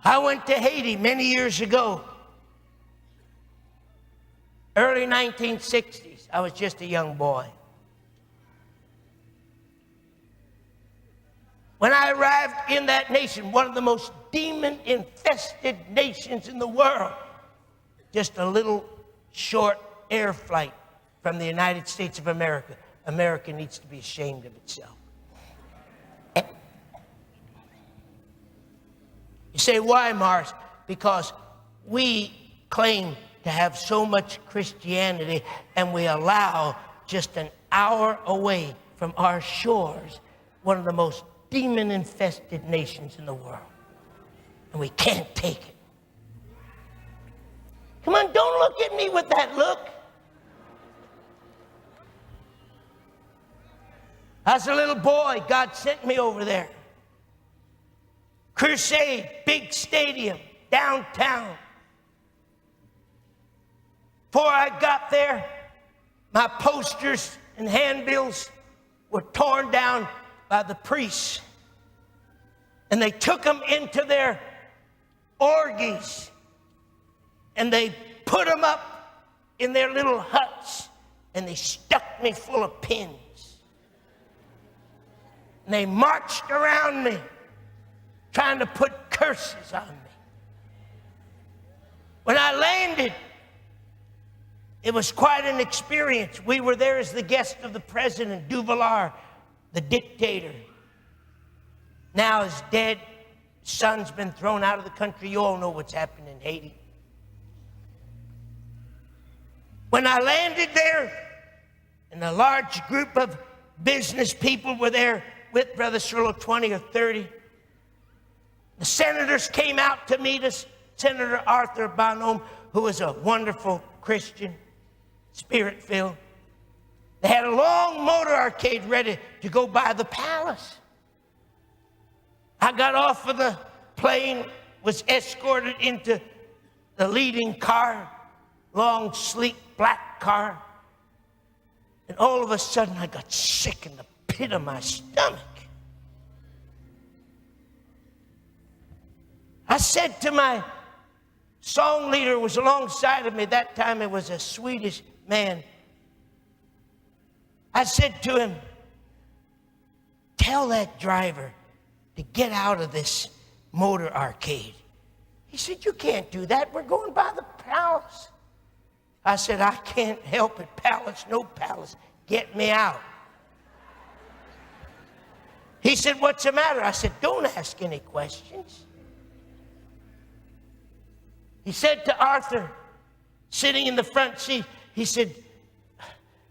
I went to Haiti many years ago, early 1960s. I was just a young boy. When I arrived in that nation, one of the most demon-infested nations in the world, just a little short air flight from the United States of America. America needs to be ashamed of itself. You say, why, Mars? Because we claim to have so much Christianity, and we allow just an hour away from our shores one of the most demon-infested nations in the world. And we can't take it. Come on, don't look at me with that look. As a little boy, God sent me over there. Crusade, big stadium, downtown. Before I got there, my posters and handbills were torn down by the priests. And they took them into their orgies. And they put them up in their little huts. And they stuck me full of pins. And they marched around me, trying to put curses on me. When I landed, it was quite an experience. We were there as the guest of the president, Duvalier, the dictator. Now is dead. Son's been thrown out of the country. You all know what's happened in Haiti. When I landed there, and a large group of business people were there with Brother Cerullo, 20 or 30. The senators came out to meet us. Senator Arthur Bonhomme, who was a wonderful Christian, spirit-filled. They had a long motor arcade ready to go by the palace. I got off of the plane, was escorted into the leading car, long, sleek, black car. And all of a sudden, I got sick in the pit of my stomach. I said to my song leader who was alongside of me, that time it was a Swedish man. I said to him, tell that driver to get out of this motor arcade. He said, you can't do that. We're going by the palace. I said, I can't help it. Palace, no palace. Get me out. He said, what's the matter? I said, don't ask any questions. He said to Arthur, sitting in the front seat, he said,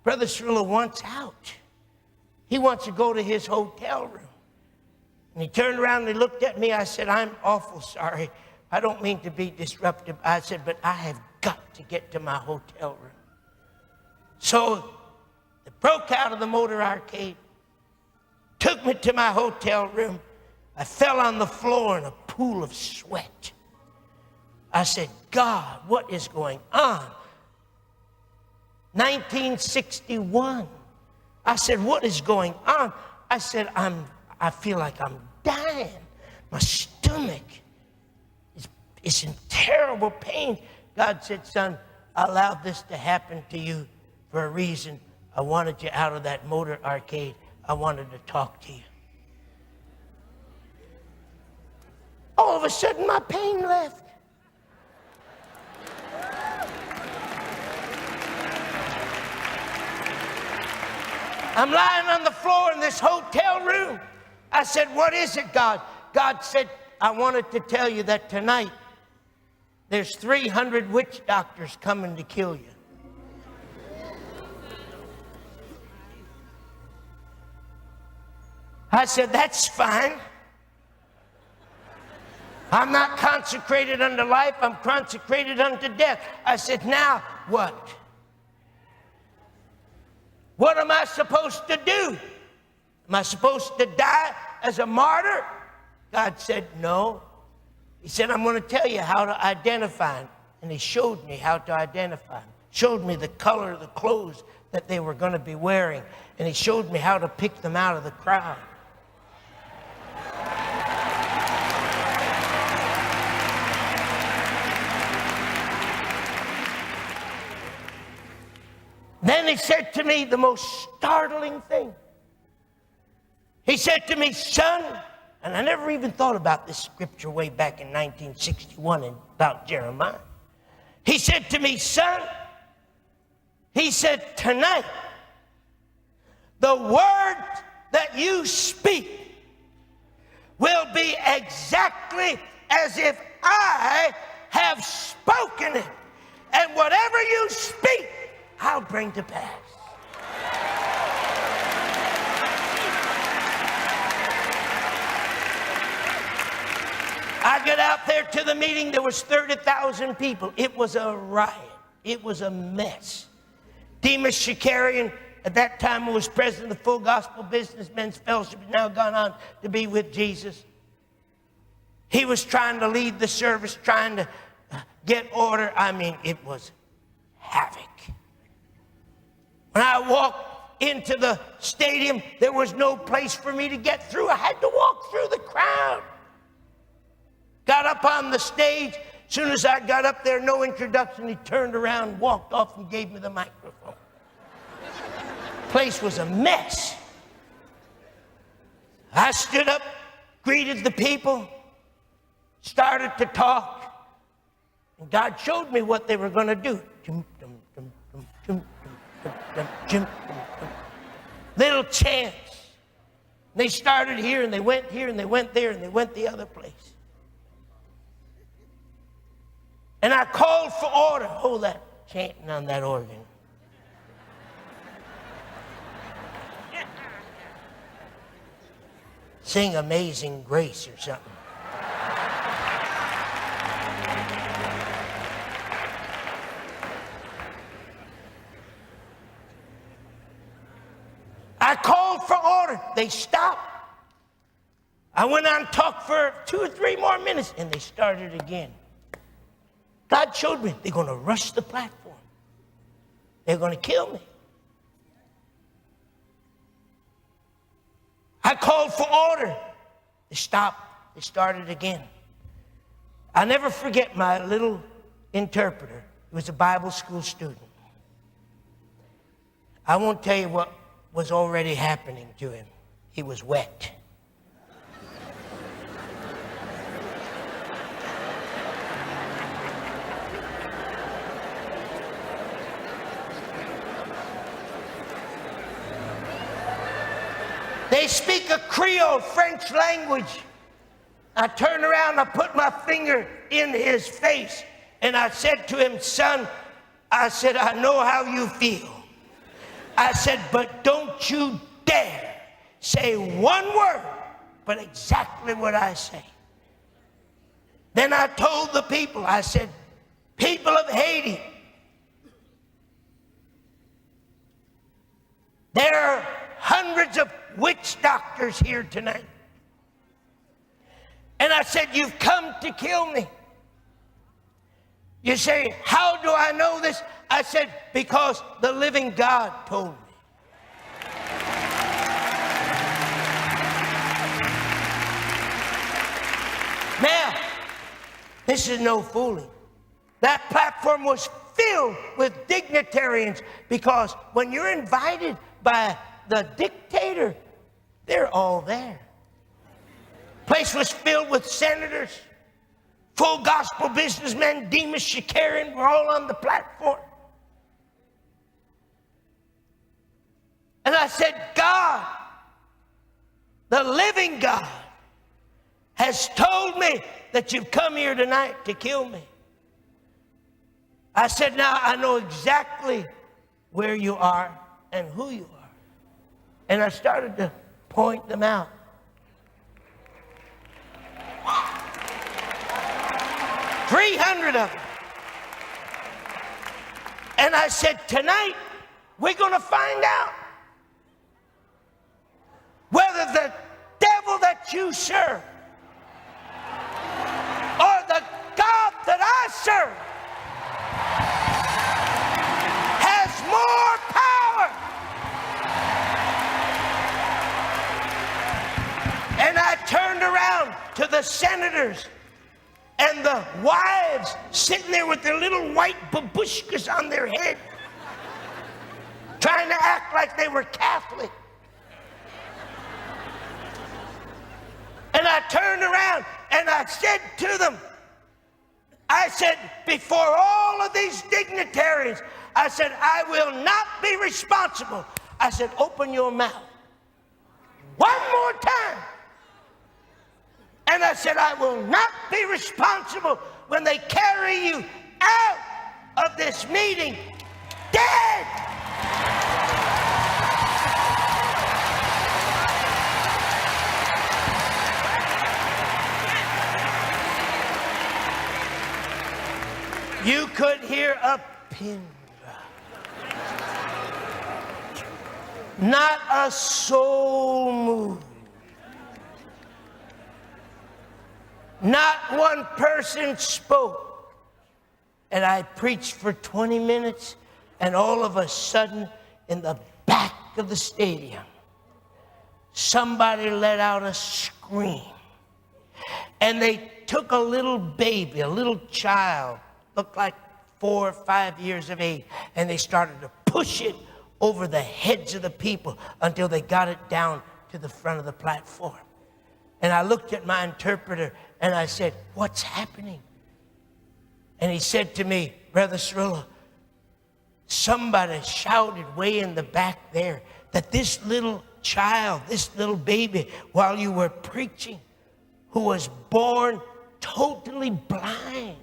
Brother Cerullo wants out. He wants to go to his hotel room. And he turned around and he looked at me. I said, I'm awful sorry. I don't mean to be disruptive. I said, but I have got to get to my hotel room. So they broke out of the motor arcade, took me to my hotel room. I fell on the floor in a pool of sweat. I said, God, what is going on? 1961. I said, what is going on? I said, I feel like I'm dying. My stomach is in terrible pain. God said, son, I allowed this to happen to you for a reason. I wanted you out of that motor arcade. I wanted to talk to you. All of a sudden, my pain left. I'm lying on the floor in this hotel room. I said, what is it, God? God said, I wanted to tell you that tonight there's 300 witch doctors coming to kill you. I said, that's fine. I'm not consecrated unto life. I'm consecrated unto death. I said, now what? What am I supposed to do? Am I supposed to die as a martyr? God said, no. He said, I'm going to tell you how to identify him. And he showed me how to identify him. Showed me the color of the clothes that they were going to be wearing. And he showed me how to pick them out of the crowd. Then he said to me the most startling thing. He said to me, son, and I never even thought about this scripture way back in 1961 and about Jeremiah. He said to me, son, he said, tonight, the word that you speak will be exactly as if I have spoken it. And whatever you speak, I'll bring to pass. I got out there to the meeting. There was 30,000 people. It was a riot. It was a mess. Demas Shakarian, at that time, was president of the Full Gospel Businessmen's Fellowship, has now gone on to be with Jesus. He was trying to lead the service, trying to get order. I mean, it was havoc. When I walked into the stadium, there was no place for me to get through. I had to walk through the crowd. Got up on the stage. As soon as I got up there, no introduction, he turned around, walked off, and gave me the microphone. Place was a mess. I stood up, greeted the people, started to talk, and God showed me what they were going to do. Little chants. They started here, and they went here, and they went there, and they went the other place. And I called for order. Oh, that chanting on that organ. Sing Amazing Grace or something. I called for order. They stopped. I went on and talked for 2 or 3 more minutes, and they started again. God showed me they're going to rush the platform. They're going to kill me. I called for order. They stopped. They started again. I'll never forget my little interpreter. He was a Bible school student. I won't tell you what was already happening to him. He was wet. They speak a Creole, French language. I turned around, I put my finger in his face, and I said to him, son, I said, I know how you feel. I said, but don't you dare say one word, but exactly what I say. Then I told the people, I said, people of Haiti, there are hundreds of witch doctors here tonight. And I said, you've come to kill me. You say, how do I know this? I said, because the living God told me. Now, this is no fooling. That platform was filled with dignitarians, because when you're invited by the dictator, they're all there. Place was filled with senators, full gospel businessmen, Demas Shakarian were all on the platform. And I said, God, the living God, has told me that you've come here tonight to kill me. I said, now I know exactly where you are and who you are. And I started to point them out. Wow. 300 of them. And I said, tonight, we're going to find out whether the devil that you serve or the God that I serve has more power. And I turned around to the senators and the wives sitting there with their little white babushkas on their head. trying to act like they were Catholic. And I turned around and I said to them, I said, before all of these dignitaries, I said, I will not be responsible. I said, open your mouth one more time. And I said, I will not be responsible when they carry you out of this meeting dead. You could hear a pin drop. Not a soul moved. Not one person spoke. And I preached for 20 minutes, and all of a sudden, in the back of the stadium, somebody let out a scream. And they took a little baby, a little child, looked like 4 or 5 years of age, and they started to push it over the heads of the people until they got it down to the front of the platform. And I looked at my interpreter and I said, what's happening? And he said to me, Brother Cerullo, somebody shouted way in the back there that this little child, this little baby, while you were preaching, who was born totally blind,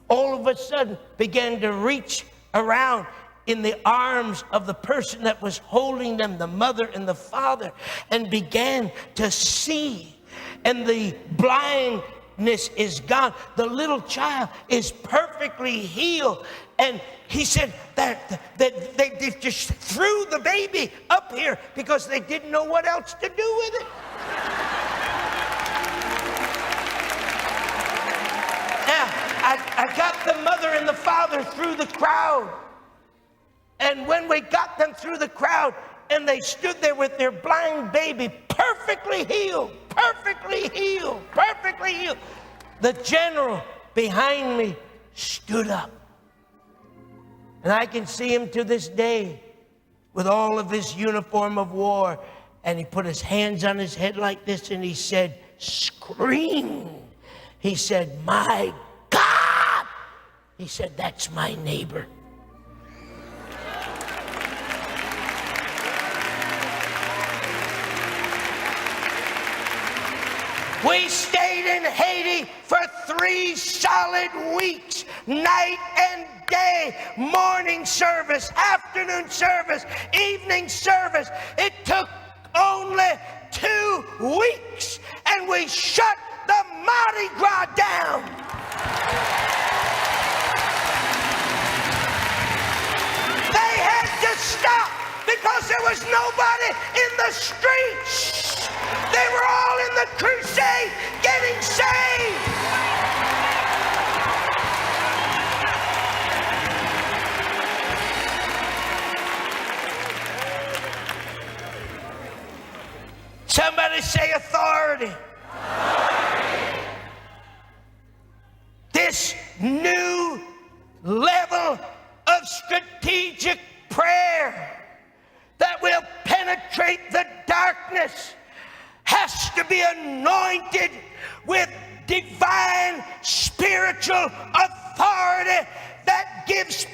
all of a sudden began to reach around in the arms of the person that was holding them, the mother and the father, and began to see. And the blindness is gone. The little child is perfectly healed. And he said that they just threw the baby up here because they didn't know what else to do with it. Now, I got the mother and the father through the crowd. And when we got them through the crowd, and they stood there with their blind baby, perfectly healed, perfectly healed, perfectly healed. The general behind me stood up. And I can see him to this day with all of his uniform of war. And he put his hands on his head like this and he said, scream. He said, my God. He said, that's my neighbor. We stayed in Haiti for 3 solid weeks, night and day, morning service, afternoon service, evening service. It took only 2 weeks, and we shut the Mardi Gras down. They had to stop because there was nobody in the streets. They were all in the crusade getting saved. Somebody say authority. This new level of strategic prayer that will penetrate the darkness has to be anointed with divine spiritual authority that gives